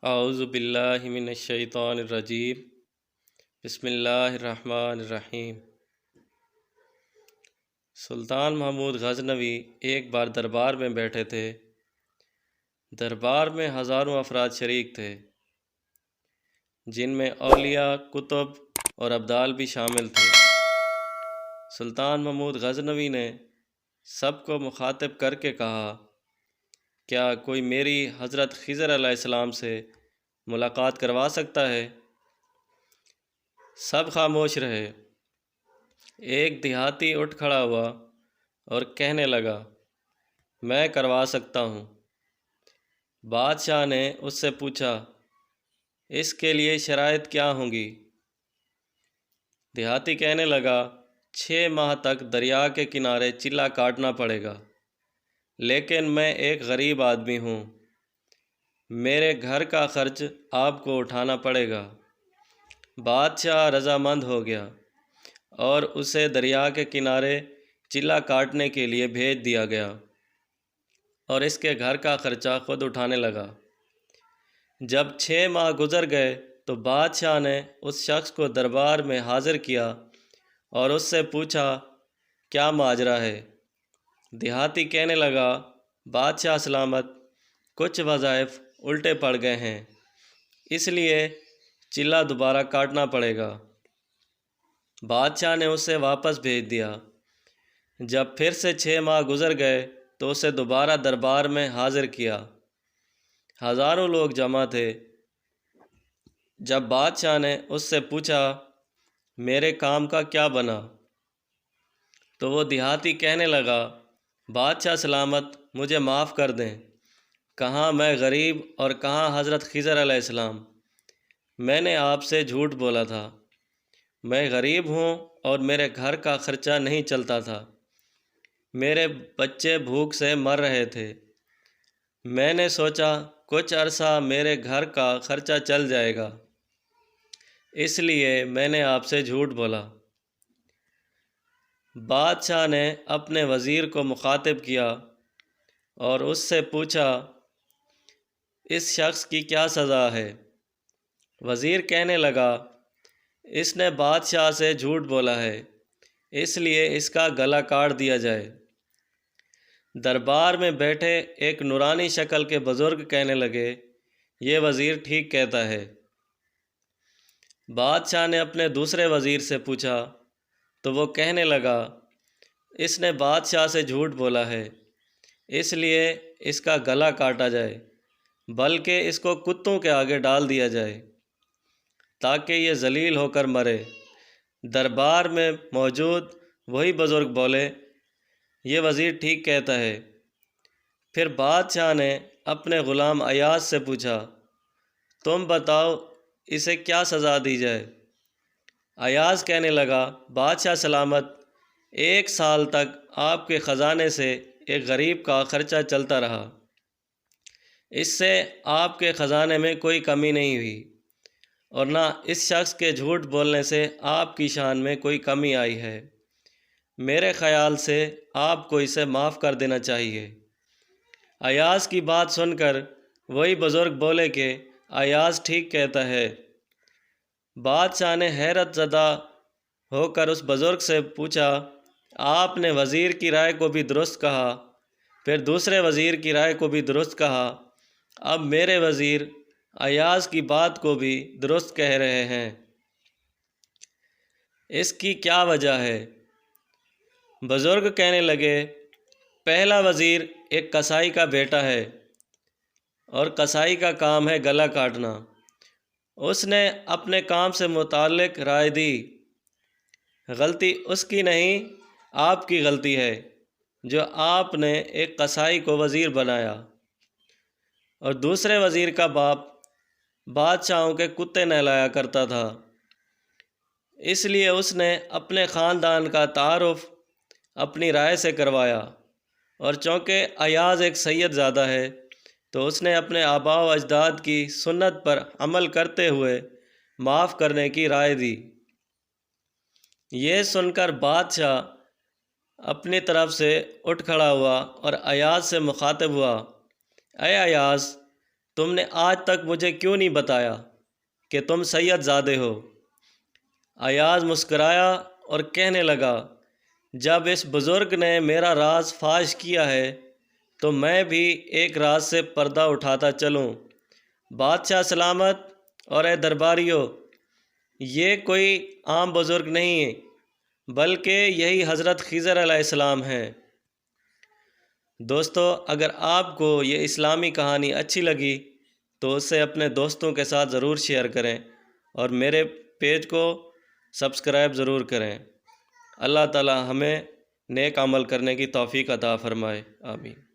اعوذ باللہ من الشیطان الرجیم۔ بسم اللہ الرحمن الرحیم۔ سلطان محمود غزنوی ایک بار دربار میں بیٹھے تھے۔ دربار میں ہزاروں افراد شریک تھے، جن میں اولیاء، کتب اور ابدال بھی شامل تھے۔ سلطان محمود غزنوی نے سب کو مخاطب کر کے کہا، کیا کوئی میری حضرت خضر علیہ السلام سے ملاقات کروا سکتا ہے؟ سب خاموش رہے۔ ایک دیہاتی اٹھ کھڑا ہوا اور کہنے لگا، میں کروا سکتا ہوں۔ بادشاہ نے اس سے پوچھا، اس کے لیے شرائط کیا ہوں گی؟ دیہاتی کہنے لگا، 6 ماہ تک دریا کے کنارے چلہ کاٹنا پڑے گا، لیکن میں ایک غریب آدمی ہوں، میرے گھر کا خرچ آپ کو اٹھانا پڑے گا۔ بادشاہ رضامند ہو گیا اور اسے دریا کے کنارے چلہ کاٹنے کے لیے بھیج دیا گیا اور اس کے گھر کا خرچہ خود اٹھانے لگا۔ جب 6 ماہ گزر گئے تو بادشاہ نے اس شخص کو دربار میں حاضر کیا اور اس سے پوچھا، کیا ماجرا ہے؟ دیہاتی کہنے لگا، بادشاہ سلامت، کچھ وظائف الٹے پڑ گئے ہیں، اس لیے چلہ دوبارہ کاٹنا پڑے گا۔ بادشاہ نے اسے واپس بھیج دیا۔ جب پھر سے 6 ماہ گزر گئے تو اسے دوبارہ دربار میں حاضر کیا۔ ہزاروں لوگ جمع تھے۔ جب بادشاہ نے اس سے پوچھا، میرے کام کا کیا بنا؟ تو وہ دیہاتی کہنے لگا، بادشاہ سلامت، مجھے معاف کر دیں، کہاں میں غریب اور کہاں حضرت خضر علیہ السلام، میں نے آپ سے جھوٹ بولا تھا، میں غریب ہوں اور میرے گھر کا خرچہ نہیں چلتا تھا، میرے بچے بھوک سے مر رہے تھے، میں نے سوچا کچھ عرصہ میرے گھر کا خرچہ چل جائے گا، اس لیے میں نے آپ سے جھوٹ بولا۔ بادشاہ نے اپنے وزیر کو مخاطب کیا اور اس سے پوچھا، اس شخص کی کیا سزا ہے؟ وزیر کہنے لگا، اس نے بادشاہ سے جھوٹ بولا ہے، اس لیے اس کا گلا کاٹ دیا جائے۔ دربار میں بیٹھے ایک نورانی شکل کے بزرگ کہنے لگے، یہ وزیر ٹھیک کہتا ہے۔ بادشاہ نے اپنے دوسرے وزیر سے پوچھا تو وہ کہنے لگا، اس نے بادشاہ سے جھوٹ بولا ہے، اس لیے اس کا گلا کاٹا جائے، بلکہ اس کو کتوں کے آگے ڈال دیا جائے تاکہ یہ ذلیل ہو کر مرے۔ دربار میں موجود وہی بزرگ بولے، یہ وزیر ٹھیک کہتا ہے۔ پھر بادشاہ نے اپنے غلام ایاز سے پوچھا، تم بتاؤ اسے کیا سزا دی جائے؟ ایاز کہنے لگا، بادشاہ سلامت، 1 سال تک آپ کے خزانے سے ایک غریب کا خرچہ چلتا رہا، اس سے آپ کے خزانے میں کوئی کمی نہیں ہوئی اور نہ اس شخص کے جھوٹ بولنے سے آپ کی شان میں کوئی کمی آئی ہے، میرے خیال سے آپ کو اسے معاف کر دینا چاہیے۔ ایاز کی بات سن کر وہی بزرگ بولے کہ ایاز ٹھیک کہتا ہے۔ بادشاہ نے حیرت زدہ ہو کر اس بزرگ سے پوچھا، آپ نے وزیر کی رائے کو بھی درست کہا، پھر دوسرے وزیر کی رائے کو بھی درست کہا، اب میرے وزیر ایاز کی بات کو بھی درست کہہ رہے ہیں، اس کی کیا وجہ ہے؟ بزرگ کہنے لگے، پہلا وزیر ایک کسائی کا بیٹا ہے اور کسائی کا کام ہے گلا کاٹنا، اس نے اپنے کام سے متعلق رائے دی، غلطی اس کی نہیں، آپ کی غلطی ہے جو آپ نے ایک کسائی کو وزیر بنایا۔ اور دوسرے وزیر کا باپ بادشاہوں کے کتے نہلایا کرتا تھا، اس لیے اس نے اپنے خاندان کا تعارف اپنی رائے سے کروایا، اور چونکہ ایاز ایک سید زادہ ہے تو اس نے اپنے آباء و اجداد کی سنت پر عمل کرتے ہوئے معاف کرنے کی رائے دی۔ یہ سن کر بادشاہ اپنی طرف سے اٹھ کھڑا ہوا اور ایاز سے مخاطب ہوا، اے ایاز، تم نے آج تک مجھے کیوں نہیں بتایا کہ تم سید زادے ہو؟ ایاز مسکرایا اور کہنے لگا، جب اس بزرگ نے میرا راز فاش کیا ہے تو میں بھی ایک راز سے پردہ اٹھاتا چلوں۔ بادشاہ سلامت اور اے درباریوں، یہ کوئی عام بزرگ نہیں ہے بلکہ یہی حضرت خضر علیہ السلام ہیں۔ دوستو، اگر آپ کو یہ اسلامی کہانی اچھی لگی تو اسے اپنے دوستوں کے ساتھ ضرور شیئر کریں اور میرے پیج کو سبسکرائب ضرور کریں۔ اللہ تعالی ہمیں نیک عمل کرنے کی توفیق عطا فرمائے، آمین۔